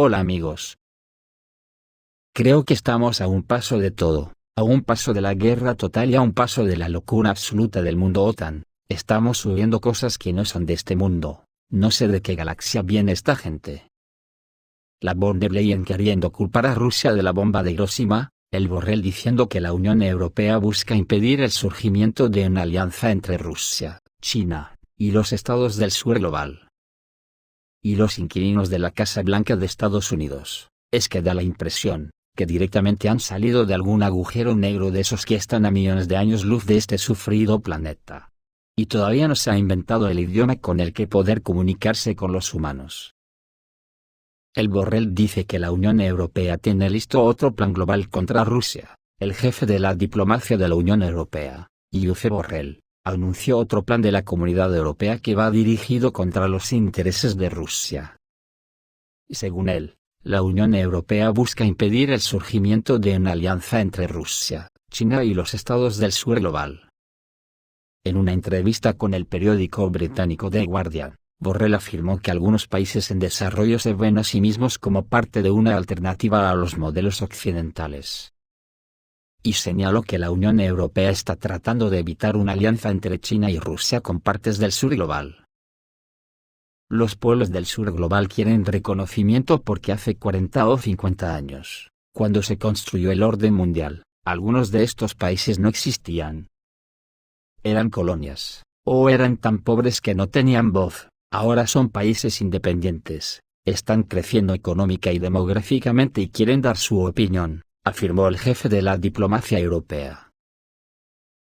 Hola amigos. Creo que estamos a un paso de todo, a un paso de la guerra total y a un paso de la locura absoluta del mundo OTAN. Estamos subiendo cosas que no son de este mundo. No sé de qué galaxia viene esta gente. La von der Leyen queriendo culpar a Rusia de la bomba de Hiroshima, el Borrell diciendo que la Unión Europea busca impedir el surgimiento de una alianza entre Rusia, China y los estados del sur global. Y los inquilinos de la Casa Blanca de Estados Unidos, es que da la impresión que directamente han salido de algún agujero negro de esos que están a millones de años luz de este sufrido planeta. Y todavía no se ha inventado el idioma con el que poder comunicarse con los humanos. El Borrell dice que la Unión Europea tiene listo otro plan global contra Rusia. El jefe de la diplomacia de la Unión Europea, Josep Borrell, anunció otro plan de la Comunidad Europea que va dirigido contra los intereses de Rusia. Según él, la Unión Europea busca impedir el surgimiento de una alianza entre Rusia, China y los estados del sur global. En una entrevista con el periódico británico The Guardian, Borrell afirmó que algunos países en desarrollo se ven a sí mismos como parte de una alternativa a los modelos occidentales. Y señaló que la Unión Europea está tratando de evitar una alianza entre China y Rusia con partes del sur global. Los pueblos del sur global quieren reconocimiento porque hace 40 o 50 años, cuando se construyó el orden mundial, algunos de estos países no existían. Eran colonias, o eran tan pobres que no tenían voz. Ahora son países independientes, están creciendo económica y demográficamente y quieren dar su opinión, afirmó el jefe de la diplomacia europea.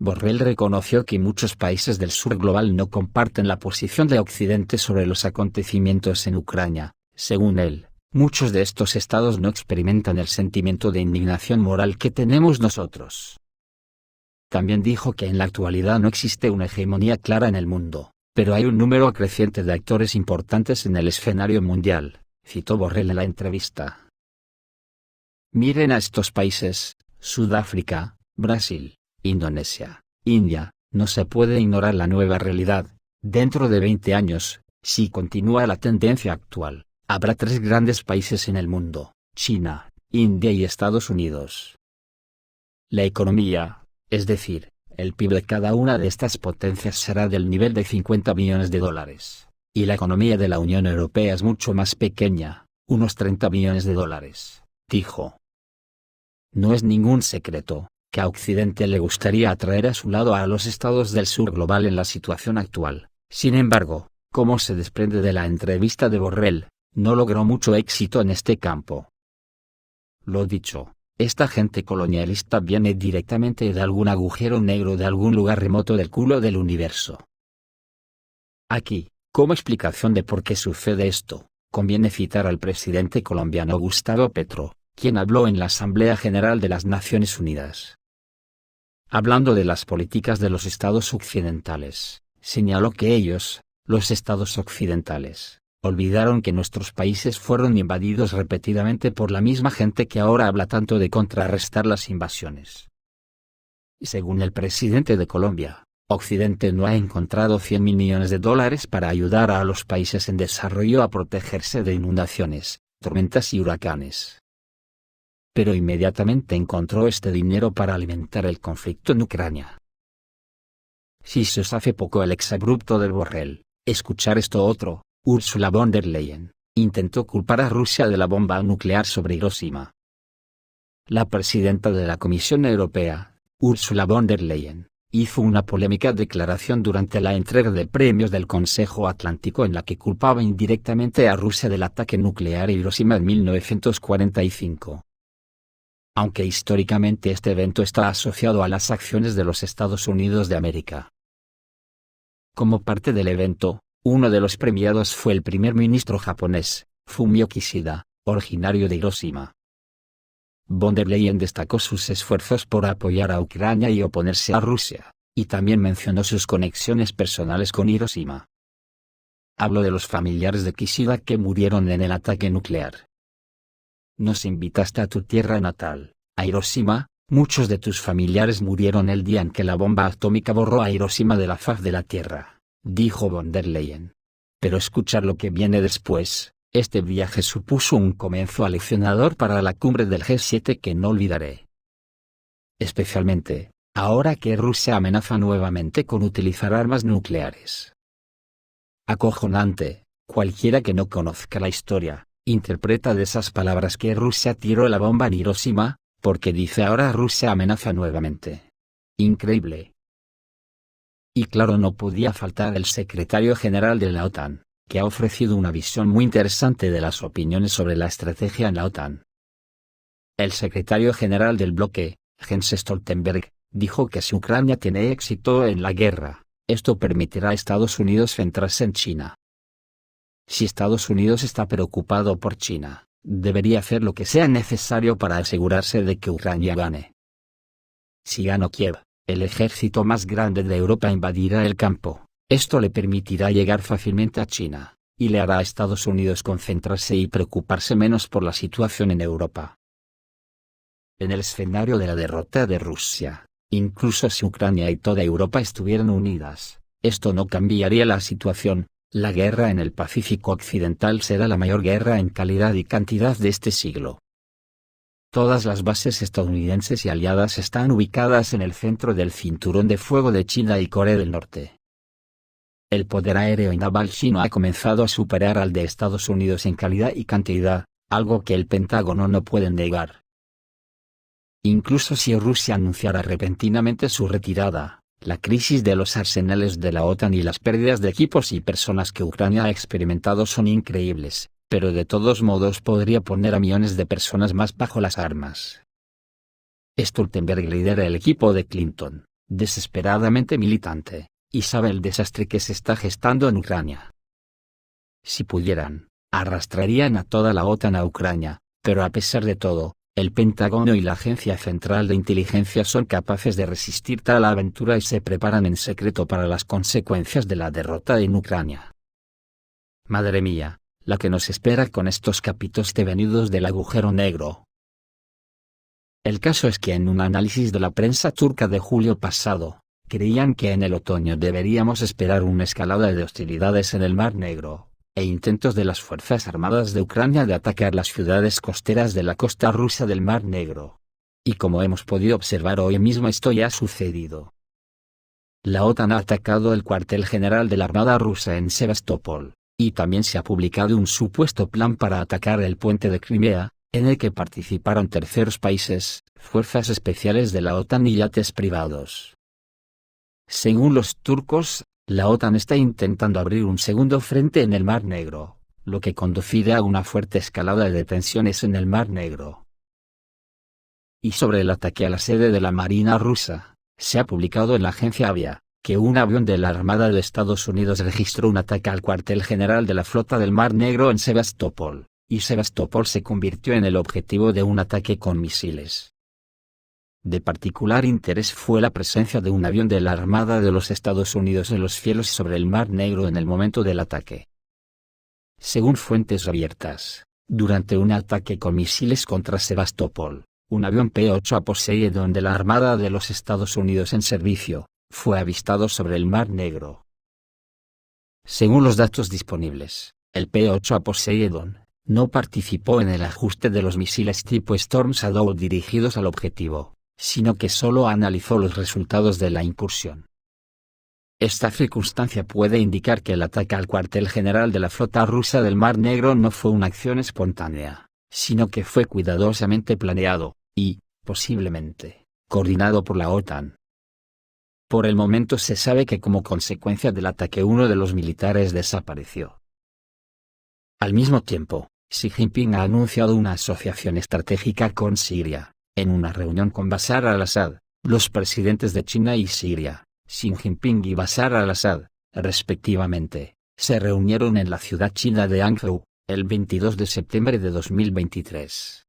Borrell reconoció que muchos países del sur global no comparten la posición de Occidente sobre los acontecimientos en Ucrania. Según él, muchos de estos estados no experimentan el sentimiento de indignación moral que tenemos nosotros. También dijo que en la actualidad no existe una hegemonía clara en el mundo, pero hay un número creciente de actores importantes en el escenario mundial, citó Borrell en la entrevista. Miren a estos países: Sudáfrica, Brasil, Indonesia, India. No se puede ignorar la nueva realidad. Dentro de 20 años, si continúa la tendencia actual, habrá 3 grandes países en el mundo: China, India y Estados Unidos. La economía, es decir, el PIB de cada una de estas potencias será del nivel de 50 billones de dólares, y la economía de la Unión Europea es mucho más pequeña, unos 30 billones de dólares, dijo. No es ningún secreto que a Occidente le gustaría atraer a su lado a los estados del sur global en la situación actual. Sin embargo, como se desprende de la entrevista de Borrell, no logró mucho éxito en este campo. Lo dicho, esta gente colonialista viene directamente de algún agujero negro de algún lugar remoto del culo del universo. Aquí, como explicación de por qué sucede esto, conviene citar al presidente colombiano Gustavo Petro, quien habló en la Asamblea General de las Naciones Unidas. Hablando de las políticas de los estados occidentales, señaló que ellos, los estados occidentales, olvidaron que nuestros países fueron invadidos repetidamente por la misma gente que ahora habla tanto de contrarrestar las invasiones. Y según el presidente de Colombia, Occidente no ha encontrado 100.000 millones de dólares para ayudar a los países en desarrollo a protegerse de inundaciones, tormentas y huracanes. Pero inmediatamente encontró este dinero para alimentar el conflicto en Ucrania. Si se os hace poco el exabrupto del Borrell, escuchar esto otro: Ursula von der Leyen intentó culpar a Rusia de la bomba nuclear sobre Hiroshima. La presidenta de la Comisión Europea, Ursula von der Leyen, hizo una polémica declaración durante la entrega de premios del Consejo Atlántico en la que culpaba indirectamente a Rusia del ataque nuclear a Hiroshima en 1945. Aunque históricamente este evento está asociado a las acciones de los Estados Unidos de América. Como parte del evento, uno de los premiados fue el primer ministro japonés, Fumio Kishida, originario de Hiroshima. Von der Leyen destacó sus esfuerzos por apoyar a Ucrania y oponerse a Rusia, y también mencionó sus conexiones personales con Hiroshima. Habló de los familiares de Kishida que murieron en el ataque nuclear. Nos invitaste a tu tierra natal, a Hiroshima. Muchos de tus familiares murieron el día en que la bomba atómica borró a Hiroshima de la faz de la tierra, dijo von der Leyen. Pero escuchar lo que viene después: Este viaje supuso un comienzo aleccionador para la cumbre del G7 que no olvidaré. Especialmente, ahora que Rusia amenaza nuevamente con utilizar armas nucleares. Acojonante, cualquiera que no conozca la historia, interpreta de esas palabras que Rusia tiró la bomba en Hiroshima, porque dice ahora Rusia amenaza nuevamente. Increíble. Y claro, no podía faltar el secretario general de la OTAN, que ha ofrecido una visión muy interesante de las opiniones sobre la estrategia en la OTAN. El secretario general del bloque, Jens Stoltenberg, dijo que si Ucrania tiene éxito en la guerra, esto permitirá a Estados Unidos centrarse en China. Si Estados Unidos está preocupado por China, debería hacer lo que sea necesario para asegurarse de que Ucrania gane. Si gana Kiev, el ejército más grande de Europa invadirá el campo. Esto le permitirá llegar fácilmente a China, y le hará a Estados Unidos concentrarse y preocuparse menos por la situación en Europa. En el escenario de la derrota de Rusia, incluso si Ucrania y toda Europa estuvieran unidas, esto no cambiaría la situación. La guerra en el Pacífico Occidental será la mayor guerra en calidad y cantidad de este siglo. Todas las bases estadounidenses y aliadas están ubicadas en el centro del cinturón de fuego de China y Corea del Norte. El poder aéreo y naval chino ha comenzado a superar al de Estados Unidos en calidad y cantidad, algo que el Pentágono no puede negar. Incluso si Rusia anunciara repentinamente su retirada, la crisis de los arsenales de la OTAN y las pérdidas de equipos y personas que Ucrania ha experimentado son increíbles, pero de todos modos podría poner a millones de personas más bajo las armas. Stoltenberg lidera el equipo de Clinton, desesperadamente militante, y sabe el desastre que se está gestando en Ucrania. Si pudieran, arrastrarían a toda la OTAN a Ucrania, pero a pesar de todo, el Pentágono y la Agencia Central de Inteligencia son capaces de resistir tal aventura y se preparan en secreto para las consecuencias de la derrota en Ucrania. Madre mía, la que nos espera con estos capítulos devenidos del agujero negro. El caso es que en un análisis de la prensa turca de julio pasado, creían que en el otoño deberíamos esperar una escalada de hostilidades en el Mar Negro, e intentos de las Fuerzas Armadas de Ucrania de atacar las ciudades costeras de la costa rusa del Mar Negro. Y como hemos podido observar hoy mismo, esto ya ha sucedido. La OTAN ha atacado el cuartel general de la Armada rusa en Sebastopol, y también se ha publicado un supuesto plan para atacar el puente de Crimea, en el que participaron terceros países, fuerzas especiales de la OTAN y yates privados. Según los turcos, la OTAN está intentando abrir un segundo frente en el Mar Negro, lo que conducirá a una fuerte escalada de tensiones en el Mar Negro. Y sobre el ataque a la sede de la Marina rusa, se ha publicado en la agencia Avia, que un avión de la Armada de Estados Unidos registró un ataque al cuartel general de la Flota del Mar Negro en Sebastopol, y Sebastopol se convirtió en el objetivo de un ataque con misiles. De particular interés fue la presencia de un avión de la Armada de los Estados Unidos en los cielos sobre el Mar Negro en el momento del ataque. Según fuentes abiertas, durante un ataque con misiles contra Sebastopol, un avión P-8A Poseidon de la Armada de los Estados Unidos en servicio, fue avistado sobre el Mar Negro. Según los datos disponibles, el P-8A Poseidon no participó en el ajuste de los misiles tipo Storm Shadow dirigidos al objetivo, sino que solo analizó los resultados de la incursión. Esta circunstancia puede indicar que el ataque al cuartel general de la flota rusa del Mar Negro no fue una acción espontánea, sino que fue cuidadosamente planeado, y, posiblemente, coordinado por la OTAN. Por el momento se sabe que como consecuencia del ataque uno de los militares desapareció. Al mismo tiempo, Xi Jinping ha anunciado una asociación estratégica con Siria. En una reunión con Bashar al-Assad, los presidentes de China y Siria, Xi Jinping y Bashar al-Assad, respectivamente, se reunieron en la ciudad china de Hangzhou, el 22 de septiembre de 2023.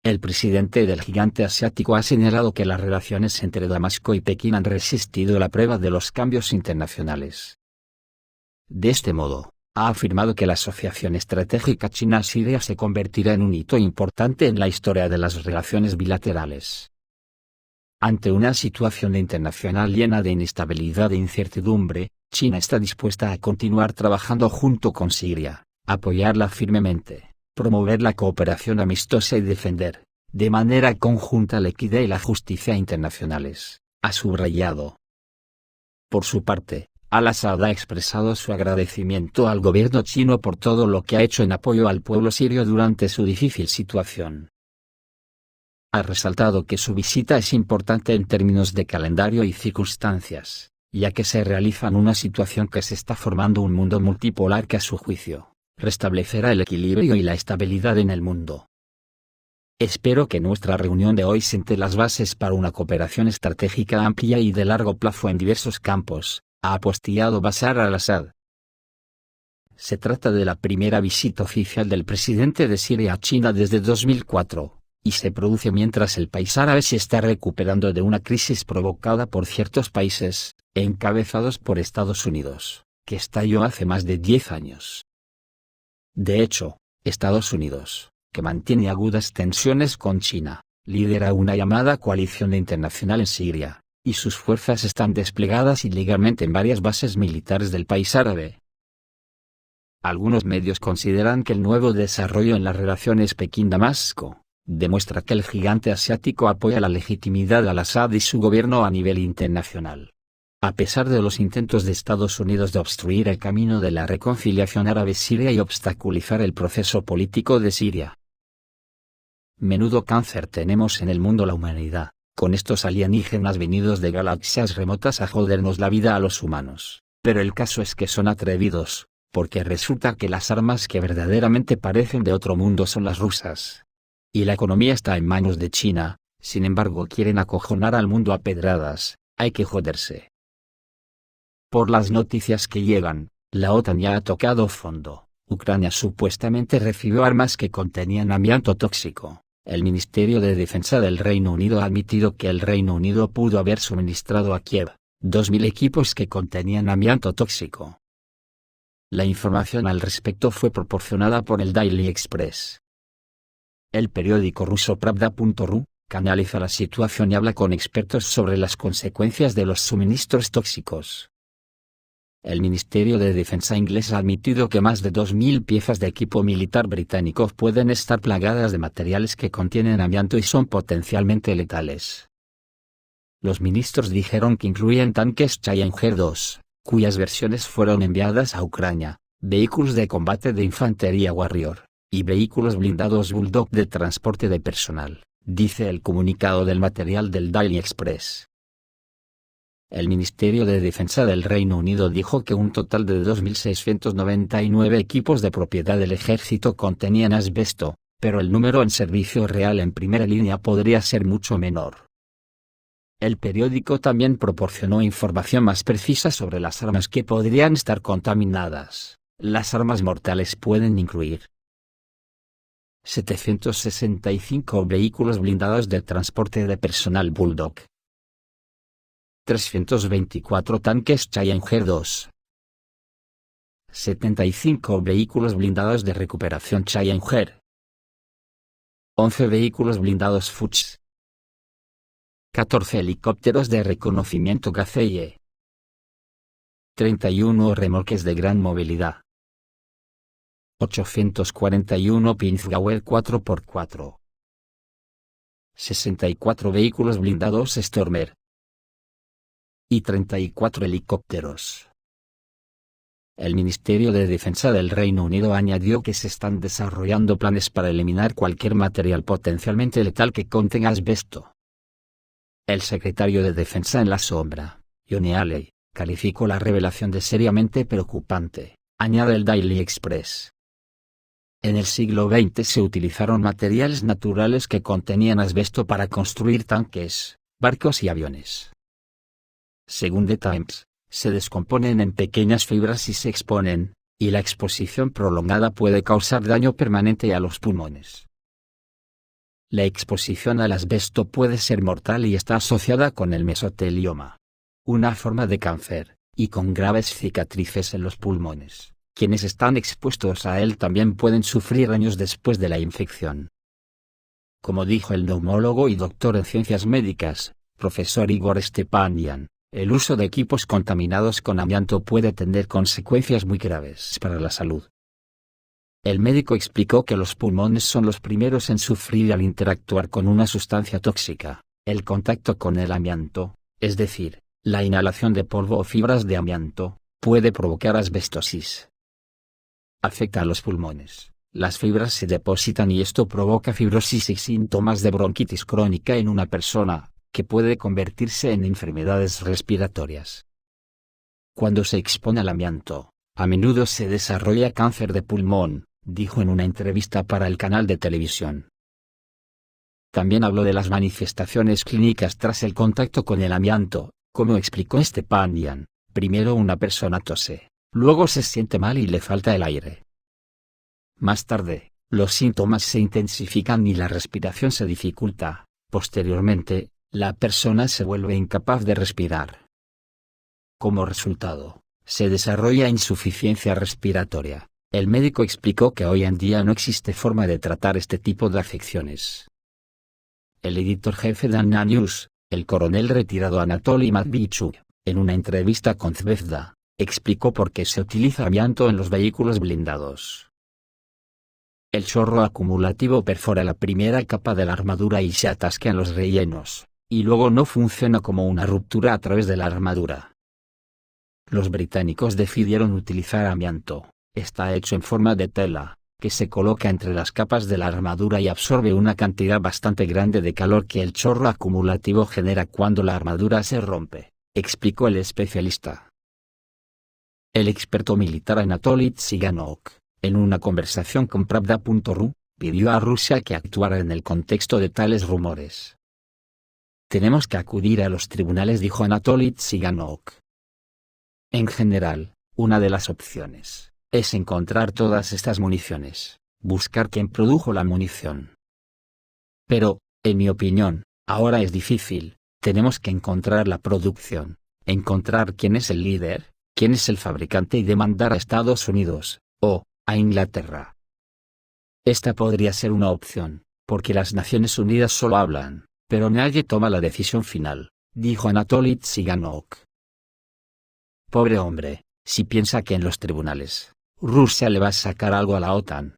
El presidente del gigante asiático ha señalado que las relaciones entre Damasco y Pekín han resistido la prueba de los cambios internacionales. De este modo, ha afirmado que la Asociación Estratégica China-Siria se convertirá en un hito importante en la historia de las relaciones bilaterales. Ante una situación internacional llena de inestabilidad e incertidumbre, China está dispuesta a continuar trabajando junto con Siria, apoyarla firmemente, promover la cooperación amistosa y defender, de manera conjunta, la equidad y la justicia internacionales, ha subrayado. Por su parte, Al-Assad ha expresado su agradecimiento al gobierno chino por todo lo que ha hecho en apoyo al pueblo sirio durante su difícil situación. Ha resaltado que su visita es importante en términos de calendario y circunstancias, ya que se realiza en una situación que se está formando un mundo multipolar que, a su juicio, restablecerá el equilibrio y la estabilidad en el mundo. Espero que nuestra reunión de hoy siente las bases para una cooperación estratégica amplia y de largo plazo en diversos campos, ha apostillado Bashar al-Assad. Se trata de la primera visita oficial del presidente de Siria a China desde 2004. Y se produce mientras el país árabe se está recuperando de una crisis provocada por ciertos países, encabezados por Estados Unidos, que estalló hace más de 10 años. De hecho, Estados Unidos, que mantiene agudas tensiones con China, lidera una llamada coalición internacional en Siria, y sus fuerzas están desplegadas ilegalmente en varias bases militares del país árabe. Algunos medios consideran que el nuevo desarrollo en las relaciones Pekín-Damasco demuestra que el gigante asiático apoya la legitimidad de al-Assad y su gobierno a nivel internacional. A pesar de los intentos de Estados Unidos de obstruir el camino de la reconciliación árabe-siria y obstaculizar el proceso político de Siria. Menudo cáncer tenemos en el mundo la humanidad, con estos alienígenas venidos de galaxias remotas a jodernos la vida a los humanos, pero el caso es que son atrevidos, porque resulta que las armas que verdaderamente parecen de otro mundo son las rusas. Y la economía está en manos de China, sin embargo quieren acojonar al mundo a pedradas, hay que joderse. Por las noticias que llegan, la OTAN ya ha tocado fondo. Ucrania supuestamente recibió armas que contenían amianto tóxico. El Ministerio de Defensa del Reino Unido ha admitido que el Reino Unido pudo haber suministrado a Kiev 2.000 equipos que contenían amianto tóxico. La información al respecto fue proporcionada por el Daily Express. El periódico ruso Pravda.ru, que analiza la situación y habla con expertos sobre las consecuencias de los suministros tóxicos. El Ministerio de Defensa inglés ha admitido que más de 2.000 piezas de equipo militar británico pueden estar plagadas de materiales que contienen amianto y son potencialmente letales. Los ministros dijeron que incluyen tanques Challenger-2, cuyas versiones fueron enviadas a Ucrania, vehículos de combate de infantería Warrior, y vehículos blindados Bulldog de transporte de personal, dice el comunicado del material del Daily Express. El Ministerio de Defensa del Reino Unido dijo que un total de 2.699 equipos de propiedad del ejército contenían asbesto, pero el número en servicio real en primera línea podría ser mucho menor. El periódico también proporcionó información más precisa sobre las armas que podrían estar contaminadas. Las armas mortales pueden incluir 765 vehículos blindados de transporte de personal Bulldog, 324 tanques Challenger-2, 75 vehículos blindados de recuperación Challenger, 11 vehículos blindados Fuchs, 14 helicópteros de reconocimiento Gazelle, 31 remolques de gran movilidad, 841 Pinzgauer 4x4, 64 vehículos blindados Stormer y 34 helicópteros. El Ministerio de Defensa del Reino Unido añadió que se están desarrollando planes para eliminar cualquier material potencialmente letal que contenga asbesto. El secretario de Defensa en la sombra, Johnny Haley, calificó la revelación de seriamente preocupante, añade el Daily Express. En el siglo XX se utilizaron materiales naturales que contenían asbesto para construir tanques, barcos y aviones. Según The Times, se descomponen en pequeñas fibras y se exponen, y la exposición prolongada puede causar daño permanente a los pulmones. La exposición al asbesto puede ser mortal y está asociada con el mesotelioma, una forma de cáncer, y con graves cicatrices en los pulmones. Quienes están expuestos a él también pueden sufrir daños después de la infección. Como dijo el neumólogo y doctor en ciencias médicas, profesor Igor Stepanian, el uso de equipos contaminados con amianto puede tener consecuencias muy graves para la salud. El médico explicó que los pulmones son los primeros en sufrir al interactuar con una sustancia tóxica, el contacto con el amianto, es decir, la inhalación de polvo o fibras de amianto, puede provocar asbestosis. Afecta a los pulmones, las fibras se depositan y esto provoca fibrosis y síntomas de bronquitis crónica en una persona, que puede convertirse en enfermedades respiratorias. Cuando se expone al amianto, a menudo se desarrolla cáncer de pulmón, dijo en una entrevista para el canal de televisión. También habló de las manifestaciones clínicas tras el contacto con el amianto, como explicó Stepanian. Primero una persona tose, luego se siente mal y le falta el aire. Más tarde, los síntomas se intensifican y la respiración se dificulta. Posteriormente, la persona se vuelve incapaz de respirar. Como resultado, se desarrolla insuficiencia respiratoria. El médico explicó que hoy en día no existe forma de tratar este tipo de afecciones. El editor jefe de Anna News, el coronel retirado Anatoly Matvichuk, en una entrevista con Zvezda, explicó por qué se utiliza amianto en los vehículos blindados. El chorro acumulativo perfora la primera capa de la armadura y se atasca en los rellenos, y luego no funciona como una ruptura a través de la armadura. Los británicos decidieron utilizar amianto. Está hecho en forma de tela, que se coloca entre las capas de la armadura y absorbe una cantidad bastante grande de calor que el chorro acumulativo genera cuando la armadura se rompe, explicó el especialista. El experto militar Anatoly Tsiganok, en una conversación con Pravda.ru, pidió a Rusia que actuara en el contexto de tales rumores. Tenemos que acudir a los tribunales, dijo Anatoly Tsiganok. En general, una de las opciones es encontrar todas estas municiones, buscar quién produjo la munición. Pero, en mi opinión, ahora es difícil, tenemos que encontrar la producción, encontrar quién es el líder, quién es el fabricante y demandar a Estados Unidos, o, a Inglaterra. Esta podría ser una opción, porque las Naciones Unidas solo hablan, pero nadie toma la decisión final, dijo Anatoly Tsiganok. Pobre hombre, si piensa que en los tribunales, Rusia le va a sacar algo a la OTAN.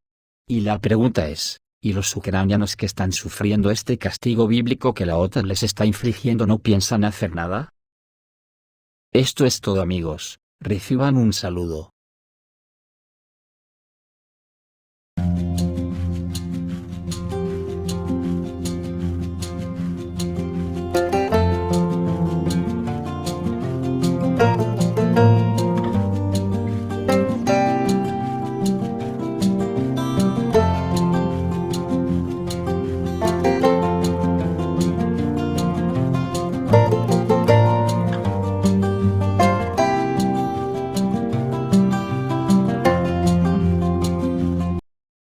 Y la pregunta es, ¿y los ucranianos que están sufriendo este castigo bíblico que la OTAN les está infligiendo no piensan hacer nada? Esto es todo, amigos, reciban un saludo.